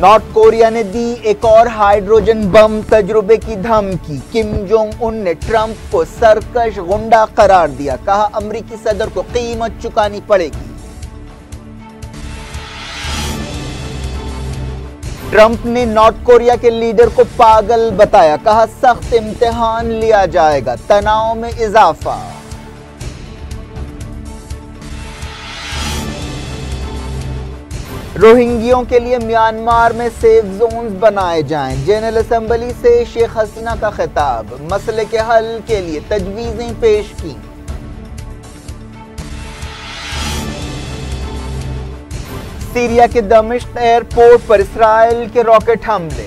North Korea نے دی ایک اور ہائیڈروجن بم تجربے کی دھمکی، کم جونگ ان نے ٹرمپ کو سرکش غنڈہ قرار دیا، کہا امریکی صدر کو قیمت چکانی پڑے گی۔ ٹرمپ نے نارتھ کوریا کے لیڈر کو پاگل بتایا، کہا سخت امتحان لیا جائے گا، تناؤ میں اضافہ۔ روہنگیوں کے لیے میانمار میں سیف زونز بنائے جائیں، جنرل اسمبلی سے شیخ حسینہ کا خطاب، مسئلے کے حل کے لیے تجویزیں پیش کی۔ سیریا کے دمشق ایئرپورٹ پر اسرائیل کے راکٹ حملے۔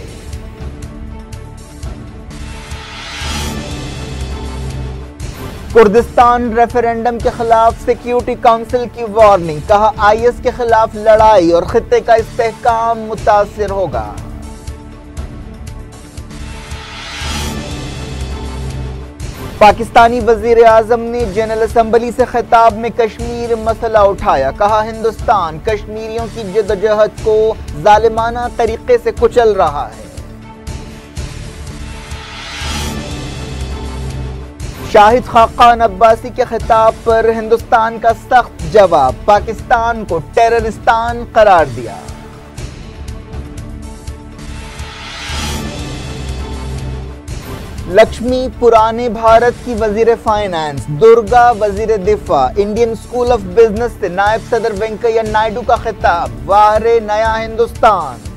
کردستان ریفرنڈم کے خلاف سیکیورٹی کونسل کی وارننگ، کہا آئی ایس کے خلاف لڑائی اور خطے کا استحکام متاثر ہوگا۔ پاکستانی وزیر اعظم نے جنرل اسمبلی سے خطاب میں کشمیر مسئلہ اٹھایا، کہا ہندوستان کشمیریوں کی جدوجہد کو ظالمانہ طریقے سے کچل رہا ہے۔ شاہد خاقان عباسی کے خطاب پر ہندوستان کا سخت جواب، پاکستان کو ٹیررستان قرار دیا۔ لکشمی پرانے بھارت کی وزیر فائنانس، درگا وزیر دفاع، انڈین اسکول آف بزنس سے نائب صدر وینکیا نائیڈو کا خطاب، واہرے نیا ہندوستان۔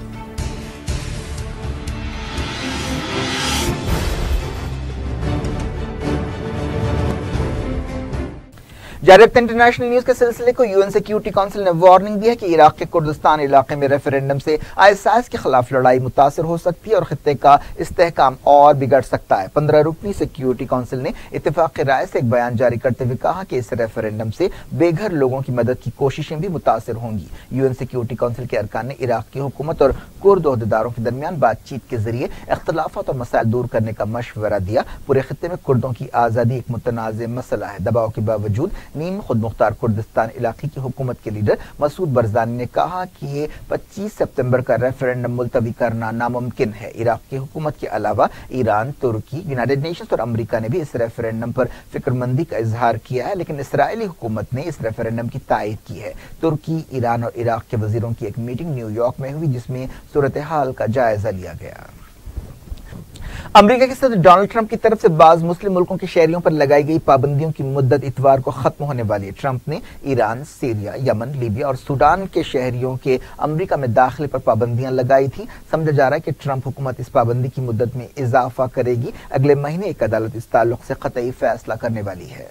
جارت انٹرنیشنل نیوز کے سلسلے کو یو این سیکیورٹی کونسل نے وارننگ دی ہے کہ عراق کے کردستان علاقے میں ریفرنڈم سے آئی ایس آئی کے خلاف لڑائی متاثر ہو سکتی ہے اور خطے کا استحکام اور بگڑ سکتا ہے۔ 15 رکنی سیکیورٹی کونسل نے اتفاقی رائے سے ایک بیان جاری کرتے ہوئے کہا کہ اس ریفرنڈم سے بے گھر لوگوں کی مدد کی کوششیں بھی متاثر ہوں گی۔ یو این سیکیورٹی کونسل کے ارکان نے عراق کی حکومت اور کرد عہدیداروں کے درمیان بات چیت کے ذریعے اختلافات اور مسائل دور کرنے کا مشورہ دیا۔ پورے خطے میں کردوں کی آزادی ایک متنازع مسئلہ ہے۔ دباؤ کے باوجود نیم خود مختار کردستان علاقے کی حکومت کے لیڈر مسعود برزانی نے کہا کہ 25 ستمبر کا ریفرنڈم ملتوی کرنا ناممکن ہے۔ عراق کی حکومت کے علاوہ ایران، ترکی، یونائیٹڈ نیشنز اور امریکہ نے بھی اس ریفرنڈم پر فکر مندی کا اظہار کیا ہے، لیکن اسرائیلی حکومت نے اس ریفرنڈم کی تائید کی ہے۔ ترکی، ایران اور عراق کے وزیروں کی ایک میٹنگ نیو یارک میں ہوئی جس میں صورتحال کا جائزہ لیا گیا۔ امریکہ کے صدر ڈونلڈ ٹرمپ کی طرف سے بعض مسلم ملکوں کے شہریوں پر لگائی گئی پابندیوں کی مدت اتوار کو ختم ہونے والی ہے۔ ٹرمپ نے ایران، سیریا، یمن، لیبیا اور سوڈان کے شہریوں کے امریکہ میں داخلے پر پابندیاں لگائی تھیں۔ سمجھا جا رہا ہے کہ ٹرمپ حکومت اس پابندی کی مدت میں اضافہ کرے گی۔ اگلے مہینے ایک عدالت اس تعلق سے قطعی فیصلہ کرنے والی ہے۔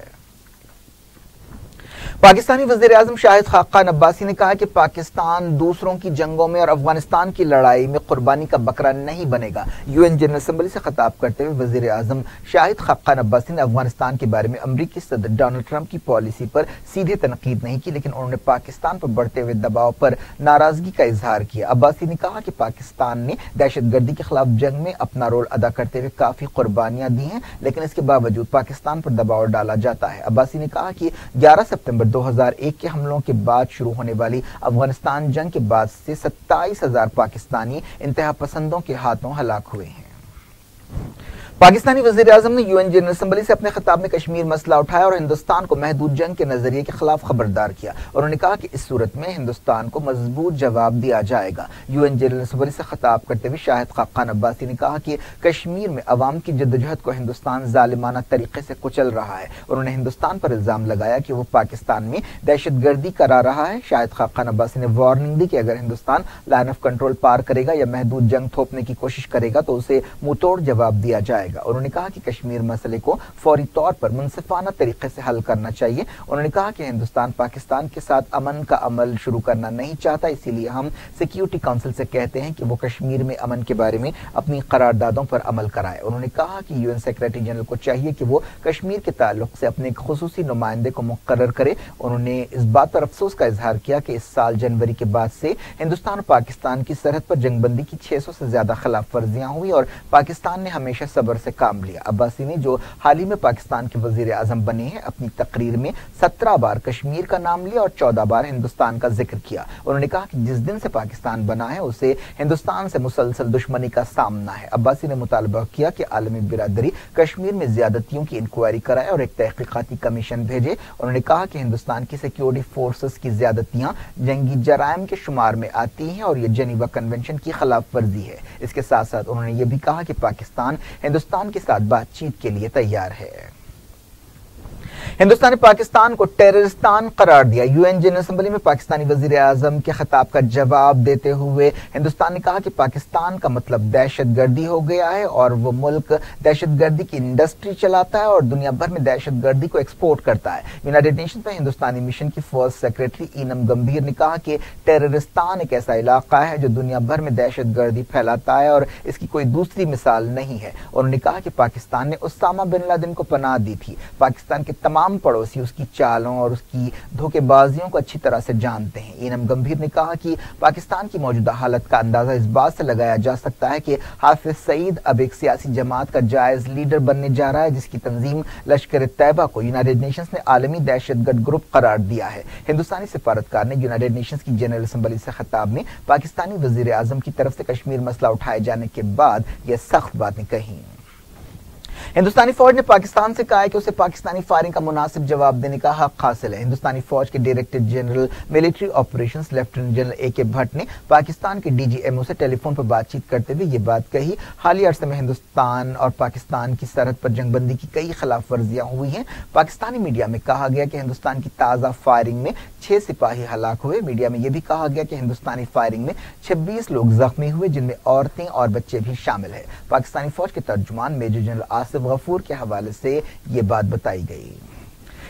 پاکستانی وزیر اعظم شاہد خاقان عباسی نے کہا کہ پاکستان دوسروں کی جنگوں میں اور افغانستان کی لڑائی میں قربانی کا بکرا نہیں بنے گا۔ یو این جنرل اسمبلی سے خطاب کرتے ہوئے وزیر اعظم شاہد خاقان عباسی نے افغانستان کے بارے میں امریکی صدر ڈونلڈ ٹرمپ کی پالیسی پر سیدھے تنقید نہیں کی، لیکن انہوں نے پاکستان پر بڑھتے ہوئے دباؤ پر ناراضگی کا اظہار کیا۔ عباسی نے کہا کہ پاکستان نے دہشت گردی کے خلاف جنگ میں اپنا رول ادا کرتے ہوئے کافی قربانیاں دی ہیں، لیکن اس کے باوجود پاکستان پر دباؤ ڈالا جاتا ہے۔ عباسی نے کہا کہ 11 ستمبر 2001 کے حملوں کے بعد شروع ہونے والی افغانستان جنگ کے بعد سے 27,000 پاکستانی انتہا پسندوں کے ہاتھوں ہلاک ہوئے ہیں۔ پاکستانی وزیر اعظم نے یو این جنرل اسمبلی سے اپنے خطاب میں کشمیر مسئلہ اٹھایا اور ہندوستان کو محدود جنگ کے نظریے کے خلاف خبردار کیا۔ انہوں نے کہا کہ اس صورت میں ہندوستان کو مضبوط جواب دیا جائے گا۔ یو این جنرل اسمبلی سے خطاب کرتے ہوئے شاہد خاقان عباسی نے کہا کہ کشمیر میں عوام کی جدوجہد کو ہندوستان ظالمانہ طریقے سے کچل رہا ہے۔ انہوں نے ہندوستان پر الزام لگایا کہ وہ پاکستان میں دہشت گردی کرا رہا ہے۔ شاہد خاقان عباسی نے وارننگ دی کہ اگر ہندوستان لائن آف کنٹرول پار کرے گا یا محدود جنگ تھوپنے کی کوشش کرے گا تو اسے منہ توڑ جواب دیا جائے گا۔ انہوں نے کہا کہ کشمیر مسئلے کو فوری طور پر منصفانہ طریقے سے حل کرنا چاہیے۔ انہوں نے کہا کہ ہندوستان پاکستان کے ساتھ امن کا عمل شروع کرنا نہیں چاہتا، اسی لیے ہم سیکیورٹی کونسل سے کہتے ہیں کہ وہ کشمیر میں امن کے بارے میں اپنی قراردادوں پر عمل کرائے۔ انہوں نے کہا کہ یو این سیکریٹری جنرل کو چاہیے کہ وہ کشمیر کے تعلق سے اپنے ایک خصوصی نمائندے کو مقرر کرے۔ انہوں نے اس بات پر افسوس کا اظہار کیا کہ اس سال جنوری کے بعد سے ہندوستان اور پاکستان کی سرحد پر جنگ بندی کی 600 سے زیادہ خلاف ورزیاں ہوئی اور پاکستان نے ہمیشہ صبر صبر سے کام لیا۔ عباسی نے جو حال ہی میں پاکستان کے وزیر اعظم بنے ہیں، اپنی تقریر میں 17 بار کشمیر کا نام لیا اور 14 بار ہندوستان کا ذکر کیا۔ انہوں نے کہا کہ جس دن سے پاکستان بنا ہے اسے ہندوستان سے مسلسل دشمنی کا سامنا ہے۔ عباسی نے مطالبہ کیا کہ عالمی برادری کشمیر میں زیادتیوں کی انکوائری کرائے اور ایک تحقیقاتی کمیشن بھیجے۔ انہوں نے کہا کہ ہندوستان کی سیکیورٹی فورسز کی زیادتیاں جنگی جرائم کے شمار میں آتی ہیں اور یہ جنیوا کنونشن کی خلاف ورزی ہے۔ اس کے ساتھ ساتھ انہوں نے یہ بھی کہا کہ پاکستان ہندوستان کے ساتھ بات چیت کے لیے تیار ہے۔ ہندوستان نے پاکستان کو ٹیررستان قرار دیا۔ یو این جنرل اسمبلی میں پاکستانی وزیر اعظم کے خطاب کا جواب دیتے ہوئے ہندوستان نے کہا کہ پاکستان کا مطلب دہشت گردی ہو گیا ہے اور وہ ملک دہشت گردی کی انڈسٹری چلاتا ہے اور دنیا بھر میں دہشت گردی کو ایکسپورٹ کرتا ہے۔ یونائیٹڈ نیشنز میں ہندوستانی مشن کی فرسٹ سیکرٹری اینم گمبھیر نے کہا کہ ٹیررستان ایک ایسا علاقہ ہے جو دنیا بھر میں دہشت گردی پھیلاتا ہے اور اس کی کوئی دوسری مثال نہیں ہے۔ انہوں نے کہا کہ پاکستان نے اسامہ بن لادن کو پناہ دی تھی۔ پاکستان کے تمام پڑوسی اس کی چالوں اور اس کی دھوکے بازیوں کو اچھی طرح سے جانتے ہیں۔ اینم گمبھیر نے کہا کہ پاکستان کی موجودہ حالت کا اندازہ اس بات سے لگایا جا سکتا ہے کہ حافظ سعید اب ایک سیاسی جماعت کا جائز لیڈر بننے جا رہا ہے جس کی تنظیم لشکر طیبہ کو یونائیٹڈ نیشنز نے عالمی دہشت گرد گروپ قرار دیا ہے۔ ہندوستانی سفارتکار نے یونائیٹڈ نیشنز کی جنرل اسمبلی سے خطاب میں پاکستانی وزیر اعظم کی طرف سے کشمیر مسئلہ اٹھائے جانے کے بعد یہ سخت باتیں کہیں۔ ہندوستانی فوج نے پاکستان سے کہا ہے کہ اسے پاکستانی فائرنگ کا مناسب جواب دینے کا حق حاصل ہے۔ ہندوستانی فوج کے director general military operations lieutenant general A K Bhatt نے پاکستان کے ڈی جی ایم او سے ٹیلی فون پر بات چیت کرتے ہوئے یہ بات کہی۔ حالیہ عرصے میں ہندوستان اور پاکستان کی سرحد پر جنگ بندی کی کئی خلاف ورزیاں ہوئی ہیں۔ پاکستانی میڈیا میں کہا گیا کہ ہندوستان کی تازہ فائرنگ میں 6 سپاہی ہلاک ہوئے۔ میڈیا میں یہ بھی کہا گیا کہ ہندوستانی فائرنگ میں 26 لوگ زخمی ہوئے جن میں عورتیں اور بچے بھی شامل ہیں۔ پاکستانی فوج کے ترجمان میجر جنرل آصف غفور کے حوالے سے یہ بات بتائی گئی۔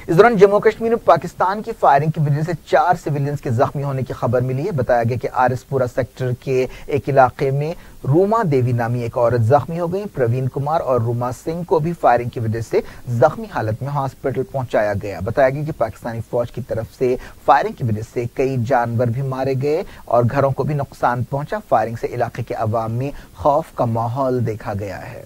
اس دوران جموں کشمیر میں پاکستان کی فائرنگ کی وجہ سے 4 سویلینز کے زخمی ہونے کی خبر ملی ہے۔ بتایا گیا کہ آرس پورہ سیکٹر کے ایک علاقے میں روما دیوی نامی ایک عورت زخمی ہو گئی۔ پروین کمار اور روما سنگھ کو بھی فائرنگ کی وجہ سے زخمی حالت میں ہاسپٹل پہنچایا گیا۔ بتایا گیا کہ پاکستانی فوج کی طرف سے فائرنگ کی وجہ سے کئی جانور بھی مارے گئے اور گھروں کو بھی نقصان پہنچا۔ فائرنگ سے علاقے کے عوام میں خوف کا ماحول دیکھا گیا ہے۔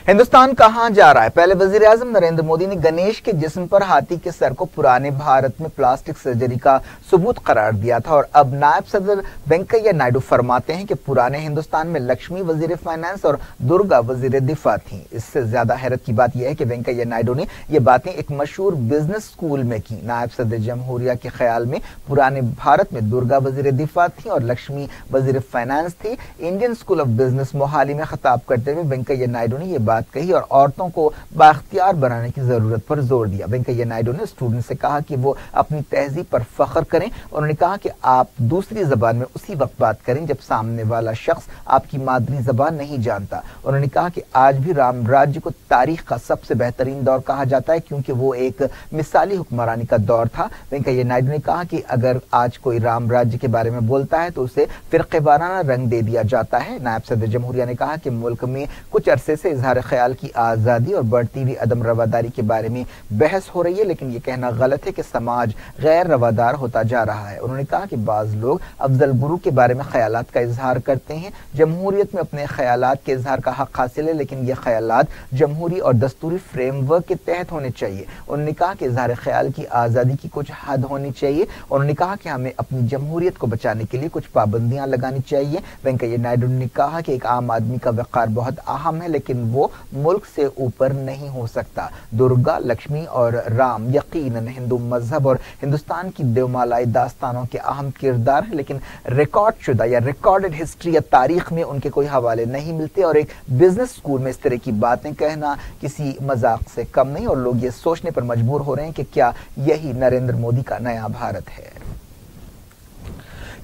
ہندوستان کہاں جا رہا ہے؟ پہلے وزیر اعظم نریندر مودی نے گنیش کے جسم پر ہاتھی کے سر کو پرانے بھارت میں پلاسٹک سرجری کا ثبوت قرار دیا تھا اور اب نائب صدر وینکیا نائیڈو فرماتے ہیں کہ پرانے ہندوستان میں لکشمی وزیر فائنانس اور درگا وزیر دفاع تھیں۔ اس سے زیادہ حیرت کی بات یہ ہے کہ وینکیا نائیڈو نے یہ باتیں ایک مشہور بزنس اسکول میں کی۔ نائب صدر جمہوریہ کے خیال میں پرانے بھارت میں درگا وزیر دفاع تھی اور لکشمی وزیر فائنانس تھی۔ Indian school of business Mohali میں خطاب کرتے ہوئے وینکیا نائیڈو نے یہ بات کہی اور عورتوں کو بااختیار بنانے کی ضرورت پر زور دیا۔ وینکیا نائیڈو نے اسٹوڈنٹ سے کہا کہ وہ اپنی تہذیب پر فخر کریں۔ انہوں نے کہا کہ آپ دوسری زبان میں اسی وقت بات کریں جب سامنے والا شخص آپ کی مادری زبان نہیں جانتا۔ انہوں نے کہا کہ آج بھی رام راجیہ کو تاریخ کا سب سے بہترین دور کہا جاتا ہے کیونکہ وہ ایک مثالی حکمرانی کا دور تھا۔ وینکیا نائیڈو نے کہا کہ اگر آج کوئی رام راجیہ کے بارے میں بولتا ہے تو اسے فرقے وارانہ رنگ دے دیا جاتا ہے۔ نائب صدر جمہوریہ نے کہا کہ ملک میں کچھ عرصے سے اظہار خیال کی آزادی اور بڑھتی ہوئی عدم رواداری کے بارے میں بحث ہو رہی ہے لیکن یہ کہنا غلط ہے کہ سماج غیر روادار ہوتا جا رہا ہے۔ انہوں نے کہا کہ بعض لوگ افضل گرو کے بارے میں خیالات کا اظہار کرتے ہیں۔ جمہوریت میں اپنے خیالات کے اظہار کا حق حاصل ہے لیکن یہ خیالات جمہوری اور دستوری فریم ورک کے تحت ہونے چاہیے۔ انہوں نے کہا کہ اظہار خیال کی آزادی کی کچھ حد ہونی چاہیے۔ انہوں نے کہا کہ ہمیں اپنی جمہوریت کو بچانے کے لیے کچھ پابندیاں لگانی چاہیے۔ وینکیا نائیڈو نے کہا کہ ایک عام آدمی کا وقار بہت اہم ہے لیکن وہ ملک سے اوپر نہیں ہو سکتا۔ درگا، لکشمی اور رام یقیناً ہندو مذہب اور ہندوستان کی دیومالائی داستانوں کے اہم کردار ہیں لیکن ریکارڈ شدہ یا ریکارڈڈ ہسٹری یا تاریخ میں ان کے کوئی حوالے نہیں ملتے اور ایک بزنس اسکول میں اس طرح کی باتیں کہنا کسی مذاق سے کم نہیں اور لوگ یہ سوچنے پر مجبور ہو رہے ہیں کہ کیا یہی نریندر مودی کا نیا بھارت ہے۔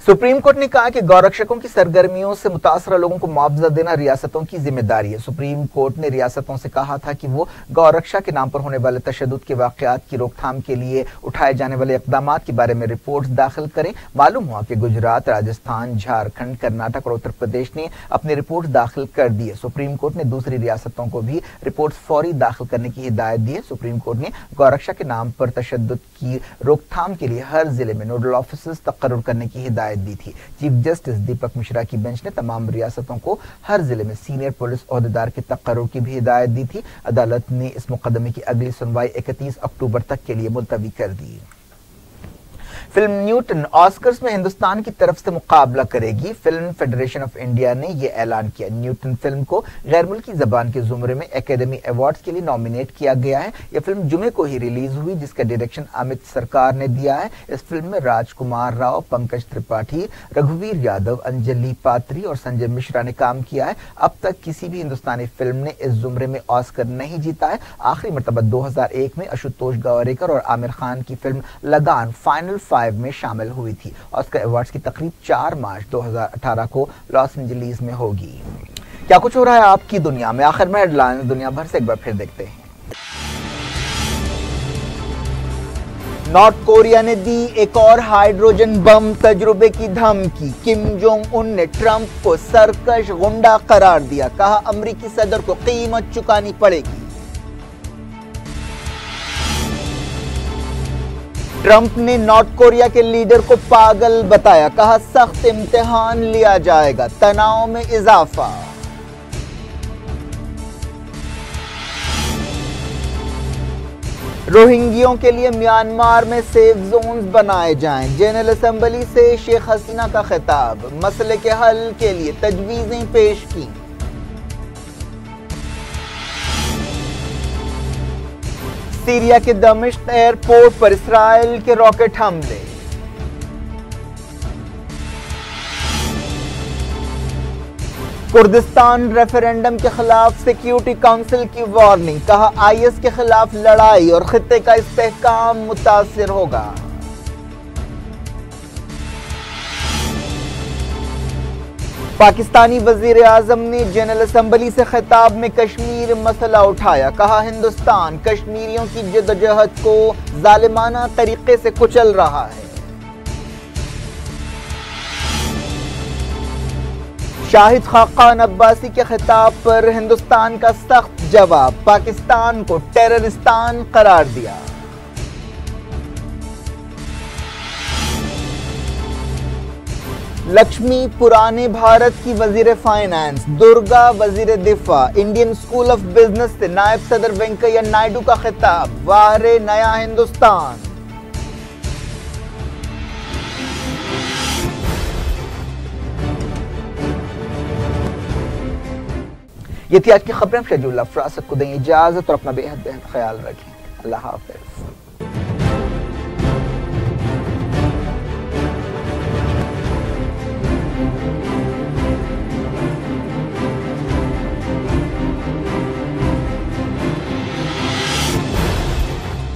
سپریم کورٹ نے کہا کہ گورکشکوں کی سرگرمیوں سے متاثرہ لوگوں کو معاوضہ دینا ریاستوں کی ذمہ داری ہے۔ سپریم کورٹ نے ریاستوں سے کہا تھا کہ وہ گورکشا کے نام پر ہونے والے تشدد کے واقعات کی روک تھام کے لیے اٹھائے جانے والے اقدامات کے بارے میں رپورٹس داخل کریں۔ معلوم ہوا کہ گجرات، راجستھان، جھارکھنڈ، کرناٹک اور اتر پردیش نے اپنے رپورٹ داخل کر دیے۔ سپریم کورٹ نے دوسری ریاستوں کو بھی رپورٹس فوری داخل کرنے کی ہدایت دی ہے۔ سپریم کورٹ نے گورکشا کے نام پر تشدد کی روک تھام کے لیے ہر ضلع میں نوڈل آفیسز تقرر کرنے کی ہدایت ہدایت دی تھی۔ چیف جسٹس دیپک مشرا کی بینچ نے تمام ریاستوں کو ہر ضلع میں سینئر پولیس عہدیدار کے تقرر کی بھی ہدایت دی تھی۔ عدالت نے اس مقدمے کی اگلی سنوائی 31 اکتوبر تک کے لیے ملتوی کر دی۔ فلم نیوٹن آسکرز میں ہندوستان کی طرف سے مقابلہ کرے گی۔ فلم فیڈریشن آف انڈیا نے یہ اعلان کیا۔ نیوٹن فلم کو غیر ملکی زبان کے زمرے میں اکیڈمی ایوارڈز کے لیے نامینیٹ کیا گیا ہے۔ یہ فلم جمعے کو ہی ریلیز ہوئی، جس کا ڈائریکشن امت سرکار نے دیا ہے۔ اس فلم میں راج کمار راؤ، پنکج ترپاٹھی، رگھویر یادو، انجلی پاتری اور سنجے مشرا نے کام کیا ہے۔ اب تک کسی بھی ہندوستانی فلم نے اس زمرے میں آسکر نہیں جیتا ہے۔ آخری مرتبہ 2001 میں اشوتوش گواریکر اور عامر خان کی فلم لگان فائنل 5 میں شامل ہوئی تھی۔ آسکر ایوارڈز کی تقریب 4 مارچ 2018 کو لاس اینجلیس میں ہوگی۔ کیا کچھ ہو رہا ہے آپ کی دنیا میں؟ آخر میں ہیڈ لائنز دنیا بھر سے ایک بار پھر دیکھتے ہیں۔ نارتھ کوریا نے دی ایک اور ہائیڈروجن بم تجربے کی دھمکی۔ کم جونگ ان نے ٹرمپ کو سرکش غنڈہ قرار دیا، کہا امریکی صدر کو قیمت چکانی پڑے گی۔ ٹرمپ نے نارتھ کوریا کے لیڈر کو پاگل بتایا، کہا سخت امتحان لیا جائے گا۔ تناؤ میں اضافہ۔ روہنگیوں کے لیے میانمار میں سیف زونز بنائے جائیں۔ جنرل اسمبلی سے شیخ حسینہ کا خطاب، مسئلے کے حل کے لیے تجویزیں پیش کی۔ سیریا کے دمشق ایئرپورٹ پر اسرائیل کے راکٹ حملے۔ کردستان ریفرینڈم کے خلاف سیکیورٹی کونسل کی وارننگ، کہا آئی ایس کے خلاف لڑائی اور خطے کا استحکام متاثر ہوگا۔ پاکستانی وزیر اعظم نے جنرل اسمبلی سے خطاب میں کشمیر مسئلہ اٹھایا، کہا ہندوستان کشمیریوں کی جدوجہد کو ظالمانہ طریقے سے کچل رہا ہے۔ شاہد خاقان عباسی کے خطاب پر ہندوستان کا سخت جواب، پاکستان کو ٹیررستان قرار دیا۔ لکشمی پرانے بھارت کی وزیر فائنانس، درگا وزیر دفاع۔ انڈین اسکول آف بزنس سے نائب صدر وینکیا نائیڈو کا خطاب، واہ نیا ہندوستان۔ یہ تھی آج کی خبریں۔ شیڈول افراست کو دیں اجازت اور اپنا بے حد خیال رکھیں۔ اللہ حافظ۔